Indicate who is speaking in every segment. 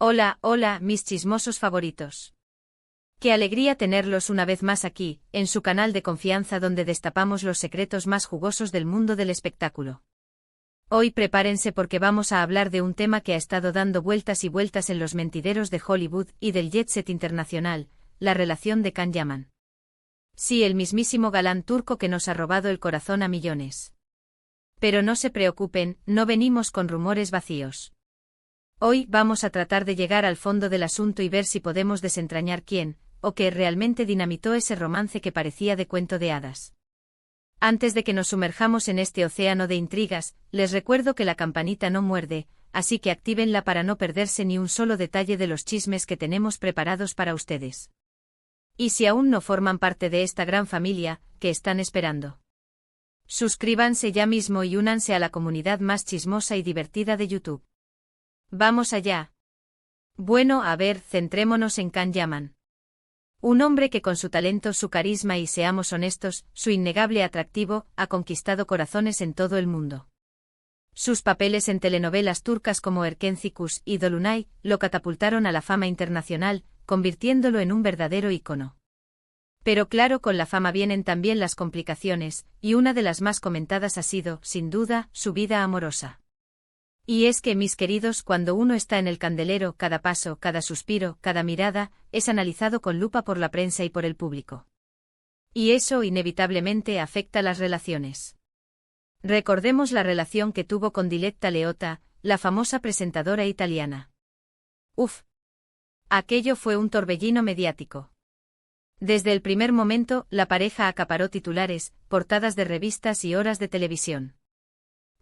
Speaker 1: Hola, hola, mis chismosos favoritos. Qué alegría tenerlos una vez más aquí, en su canal de confianza donde destapamos los secretos más jugosos del mundo del espectáculo. Hoy prepárense porque vamos a hablar de un tema que ha estado dando vueltas y vueltas en los mentideros de Hollywood y del jet set internacional, la relación de Can Yaman. Sí, el mismísimo galán turco que nos ha robado el corazón a millones. Pero no se preocupen, no venimos con rumores vacíos. Hoy vamos a tratar de llegar al fondo del asunto y ver si podemos desentrañar quién, o qué realmente dinamitó ese romance que parecía de cuento de hadas. Antes de que nos sumerjamos en este océano de intrigas, les recuerdo que la campanita no muerde, así que actívenla para no perderse ni un solo detalle de los chismes que tenemos preparados para ustedes. Y si aún no forman parte de esta gran familia, ¿qué están esperando? Suscríbanse ya mismo y únanse a la comunidad más chismosa y divertida de YouTube. ¡Vamos allá! Bueno, a ver, centrémonos en Can Yaman. Un hombre que con su talento, su carisma y, seamos honestos, su innegable atractivo, ha conquistado corazones en todo el mundo. Sus papeles en telenovelas turcas como Erkenci y Dolunay lo catapultaron a la fama internacional, convirtiéndolo en un verdadero ícono. Pero claro, con la fama vienen también las complicaciones, y una de las más comentadas ha sido, sin duda, su vida amorosa. Y es que, mis queridos, cuando uno está en el candelero, cada paso, cada suspiro, cada mirada, es analizado con lupa por la prensa y por el público. Y eso inevitablemente afecta las relaciones. Recordemos la relación que tuvo con Diletta Leotta, la famosa presentadora italiana. Uf. Aquello fue un torbellino mediático. Desde el primer momento, la pareja acaparó titulares, portadas de revistas y horas de televisión.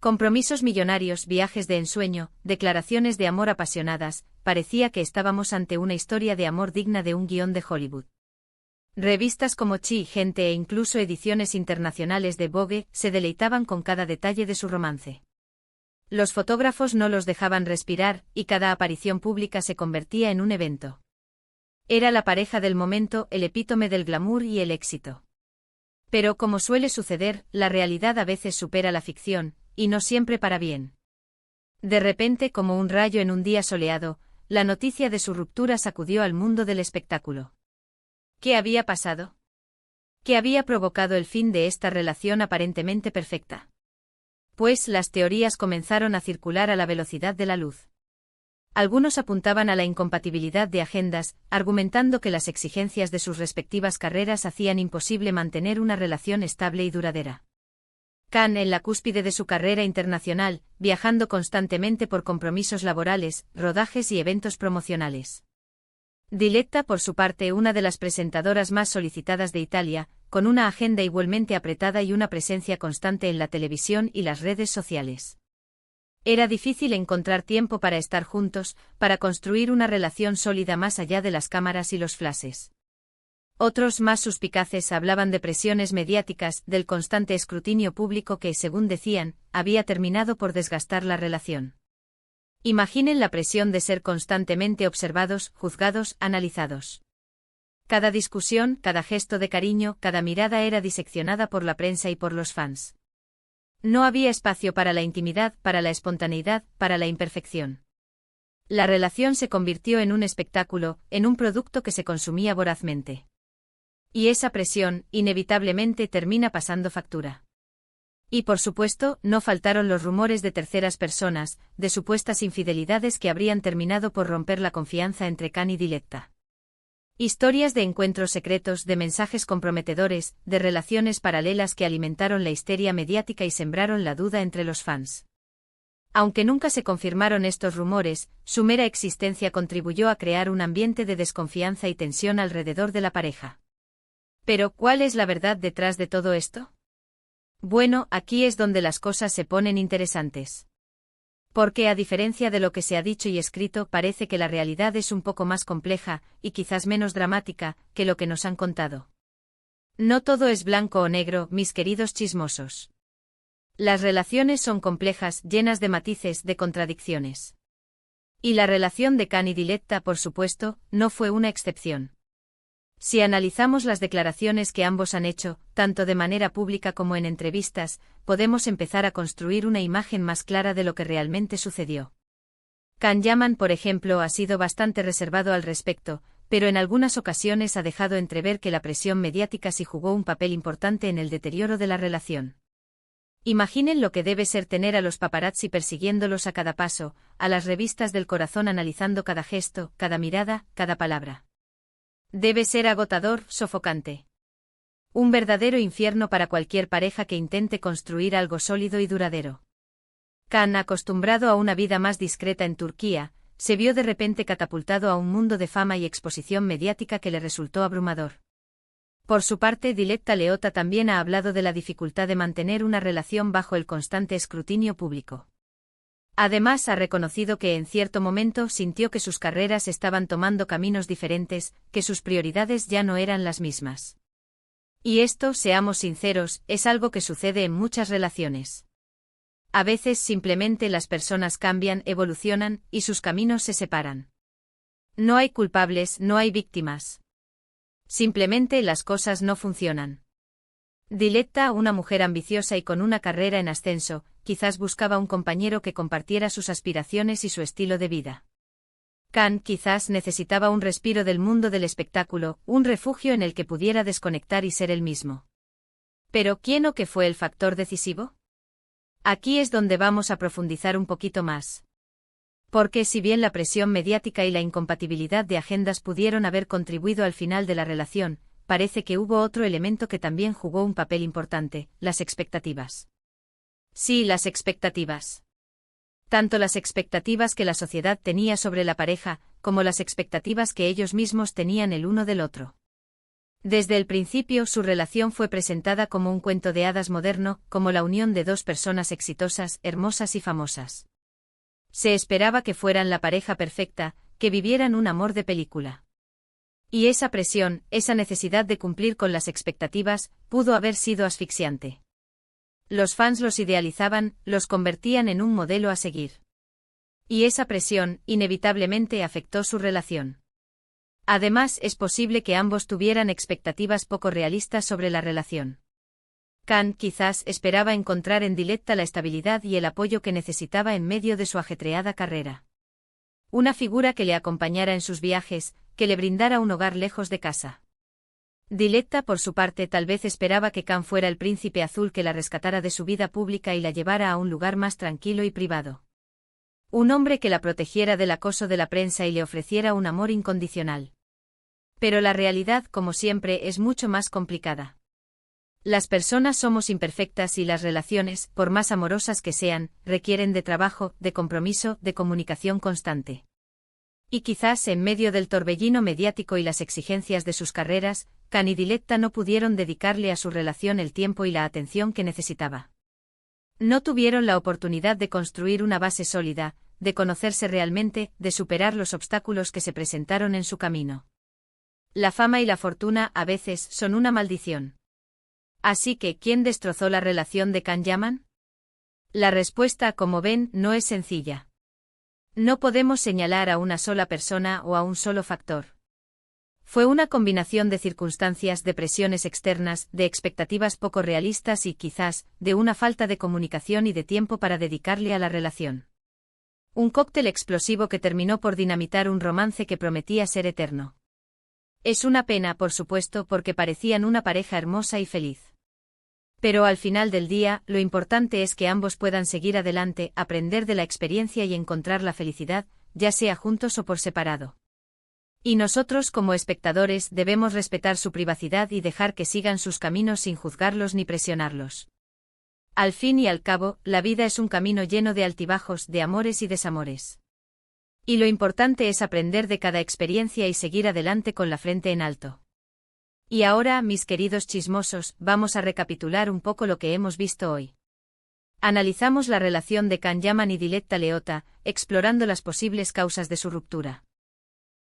Speaker 1: Compromisos millonarios, viajes de ensueño, declaraciones de amor apasionadas, parecía que estábamos ante una historia de amor digna de un guión de Hollywood. Revistas como Chi, Gente e incluso ediciones internacionales de Vogue se deleitaban con cada detalle de su romance. Los fotógrafos no los dejaban respirar, y cada aparición pública se convertía en un evento. Era la pareja del momento, el epítome del glamour y el éxito. Pero como suele suceder, la realidad a veces supera la ficción, y no siempre para bien. De repente, como un rayo en un día soleado, la noticia de su ruptura sacudió al mundo del espectáculo. ¿Qué había pasado? ¿Qué había provocado el fin de esta relación aparentemente perfecta? Pues las teorías comenzaron a circular a la velocidad de la luz. Algunos apuntaban a la incompatibilidad de agendas, argumentando que las exigencias de sus respectivas carreras hacían imposible mantener una relación estable y duradera. Can, en la cúspide de su carrera internacional, viajando constantemente por compromisos laborales, rodajes y eventos promocionales. Diletta, por su parte, una de las presentadoras más solicitadas de Italia, con una agenda igualmente apretada y una presencia constante en la televisión y las redes sociales. Era difícil encontrar tiempo para estar juntos, para construir una relación sólida más allá de las cámaras y los flashes. Otros más suspicaces hablaban de presiones mediáticas, del constante escrutinio público que, según decían, había terminado por desgastar la relación. Imaginen la presión de ser constantemente observados, juzgados, analizados. Cada discusión, cada gesto de cariño, cada mirada era diseccionada por la prensa y por los fans. No había espacio para la intimidad, para la espontaneidad, para la imperfección. La relación se convirtió en un espectáculo, en un producto que se consumía vorazmente. Y esa presión, inevitablemente, termina pasando factura. Y por supuesto, no faltaron los rumores de terceras personas, de supuestas infidelidades que habrían terminado por romper la confianza entre Can y Diletta. Historias de encuentros secretos, de mensajes comprometedores, de relaciones paralelas que alimentaron la histeria mediática y sembraron la duda entre los fans. Aunque nunca se confirmaron estos rumores, su mera existencia contribuyó a crear un ambiente de desconfianza y tensión alrededor de la pareja. Pero, ¿cuál es la verdad detrás de todo esto? Bueno, aquí es donde las cosas se ponen interesantes. Porque, a diferencia de lo que se ha dicho y escrito, parece que la realidad es un poco más compleja, y quizás menos dramática, que lo que nos han contado. No todo es blanco o negro, mis queridos chismosos. Las relaciones son complejas, llenas de matices, de contradicciones. Y la relación de Can y Diletta, por supuesto, no fue una excepción. Si analizamos las declaraciones que ambos han hecho, tanto de manera pública como en entrevistas, podemos empezar a construir una imagen más clara de lo que realmente sucedió. Can Yaman, por ejemplo, ha sido bastante reservado al respecto, pero en algunas ocasiones ha dejado entrever que la presión mediática sí jugó un papel importante en el deterioro de la relación. Imaginen lo que debe ser tener a los paparazzi persiguiéndolos a cada paso, a las revistas del corazón analizando cada gesto, cada mirada, cada palabra. Debe ser agotador, sofocante. Un verdadero infierno para cualquier pareja que intente construir algo sólido y duradero. Can, acostumbrado a una vida más discreta en Turquía, se vio de repente catapultado a un mundo de fama y exposición mediática que le resultó abrumador. Por su parte, Diletta Leotta también ha hablado de la dificultad de mantener una relación bajo el constante escrutinio público. Además, ha reconocido que en cierto momento sintió que sus carreras estaban tomando caminos diferentes, que sus prioridades ya no eran las mismas. Y esto, seamos sinceros, es algo que sucede en muchas relaciones. A veces simplemente las personas cambian, evolucionan, y sus caminos se separan. No hay culpables, no hay víctimas. Simplemente las cosas no funcionan. Diletta, una mujer ambiciosa y con una carrera en ascenso, quizás buscaba un compañero que compartiera sus aspiraciones y su estilo de vida. Can quizás necesitaba un respiro del mundo del espectáculo, un refugio en el que pudiera desconectar y ser él mismo. ¿Pero quién o qué fue el factor decisivo? Aquí es donde vamos a profundizar un poquito más. Porque si bien la presión mediática y la incompatibilidad de agendas pudieron haber contribuido al final de la relación, parece que hubo otro elemento que también jugó un papel importante: las expectativas. Sí, las expectativas. Tanto las expectativas que la sociedad tenía sobre la pareja, como las expectativas que ellos mismos tenían el uno del otro. Desde el principio su relación fue presentada como un cuento de hadas moderno, como la unión de dos personas exitosas, hermosas y famosas. Se esperaba que fueran la pareja perfecta, que vivieran un amor de película. Y esa presión, esa necesidad de cumplir con las expectativas, pudo haber sido asfixiante. Los fans los idealizaban, los convertían en un modelo a seguir. Y esa presión, inevitablemente, afectó su relación. Además, es posible que ambos tuvieran expectativas poco realistas sobre la relación. Can quizás esperaba encontrar en Diletta la estabilidad y el apoyo que necesitaba en medio de su ajetreada carrera. Una figura que le acompañara en sus viajes, que le brindara un hogar lejos de casa. Diletta, por su parte, tal vez esperaba que Can fuera el príncipe azul que la rescatara de su vida pública y la llevara a un lugar más tranquilo y privado. Un hombre que la protegiera del acoso de la prensa y le ofreciera un amor incondicional. Pero la realidad, como siempre, es mucho más complicada. Las personas somos imperfectas y las relaciones, por más amorosas que sean, requieren de trabajo, de compromiso, de comunicación constante. Y quizás en medio del torbellino mediático y las exigencias de sus carreras, Can y Diletta no pudieron dedicarle a su relación el tiempo y la atención que necesitaba. No tuvieron la oportunidad de construir una base sólida, de conocerse realmente, de superar los obstáculos que se presentaron en su camino. La fama y la fortuna a veces son una maldición. Así que, ¿quién destrozó la relación de Can Yaman? La respuesta, como ven, no es sencilla. No podemos señalar a una sola persona o a un solo factor. Fue una combinación de circunstancias, de presiones externas, de expectativas poco realistas y, quizás, de una falta de comunicación y de tiempo para dedicarle a la relación. Un cóctel explosivo que terminó por dinamitar un romance que prometía ser eterno. Es una pena, por supuesto, porque parecían una pareja hermosa y feliz. Pero al final del día, lo importante es que ambos puedan seguir adelante, aprender de la experiencia y encontrar la felicidad, ya sea juntos o por separado. Y nosotros, como espectadores, debemos respetar su privacidad y dejar que sigan sus caminos sin juzgarlos ni presionarlos. Al fin y al cabo, la vida es un camino lleno de altibajos, de amores y desamores. Y lo importante es aprender de cada experiencia y seguir adelante con la frente en alto. Y ahora, mis queridos chismosos, vamos a recapitular un poco lo que hemos visto hoy. Analizamos la relación de Can Yaman y Diletta Leotta, explorando las posibles causas de su ruptura.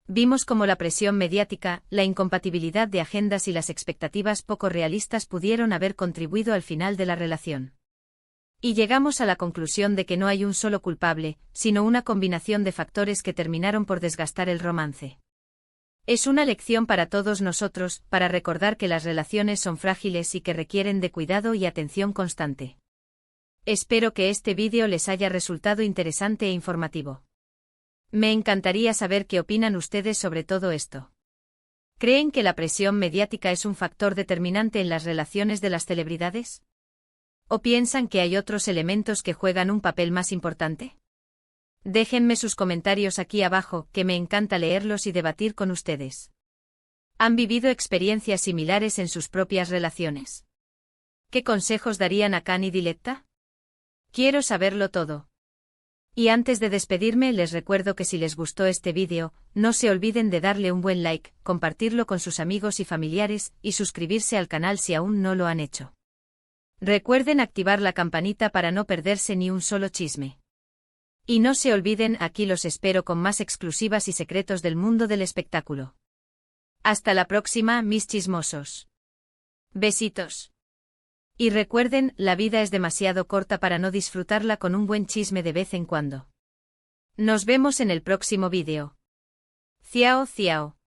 Speaker 1: Vimos cómo la presión mediática, la incompatibilidad de agendas y las expectativas poco realistas pudieron haber contribuido al final de la relación. Y llegamos a la conclusión de que no hay un solo culpable, sino una combinación de factores que terminaron por desgastar el romance. Es una lección para todos nosotros, para recordar que las relaciones son frágiles y que requieren de cuidado y atención constante. Espero que este vídeo les haya resultado interesante e informativo. Me encantaría saber qué opinan ustedes sobre todo esto. ¿Creen que la presión mediática es un factor determinante en las relaciones de las celebridades? ¿O piensan que hay otros elementos que juegan un papel más importante? Déjenme sus comentarios aquí abajo, que me encanta leerlos y debatir con ustedes. ¿Han vivido experiencias similares en sus propias relaciones? ¿Qué consejos darían a Khan y Diletta? Quiero saberlo todo. Y antes de despedirme les recuerdo que si les gustó este vídeo, no se olviden de darle un buen like, compartirlo con sus amigos y familiares, y suscribirse al canal si aún no lo han hecho. Recuerden activar la campanita para no perderse ni un solo chisme. Y no se olviden, aquí los espero con más exclusivas y secretos del mundo del espectáculo. Hasta la próxima, mis chismosos. Besitos. Y recuerden, la vida es demasiado corta para no disfrutarla con un buen chisme de vez en cuando. Nos vemos en el próximo vídeo. Ciao, ciao.